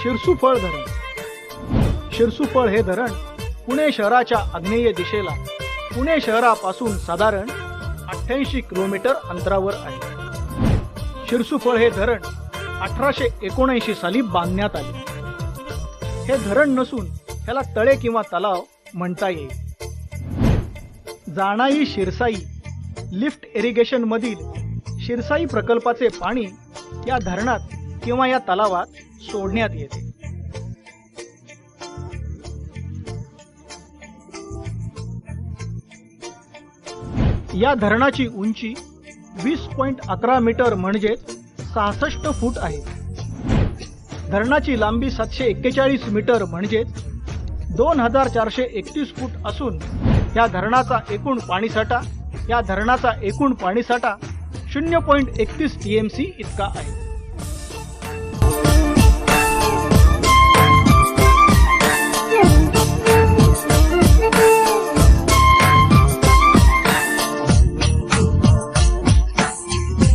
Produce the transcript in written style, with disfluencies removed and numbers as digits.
शिरसुफळ धरण. शिरसुफळ हे धरण पुणे शहराच्या आग्नेय दिशेला पुणे शहरापासून साधारण 88 किलोमीटर अंतरावर आहे. शिरसुफळ हे धरण 1879 साली बांधण्यात आले. हे धरण नसून ह्याला तळे किंवा तलाव म्हणता येईल. जाणाई शिरसाई लिफ्ट इरिगेशन मधील शिरसाई प्रकल्पाचे पाणी या धरणात किंवा या तलावात सोडण्यात येते. या धरणाची उंची 20.11 मीटर म्हणजे 66 फूट आहे. धरणाची लांबी 741 मीटर म्हणजे 2431 फूट असून या धरणाचा एकूण पाणीसाठा 0.31 TMC इतका आहे.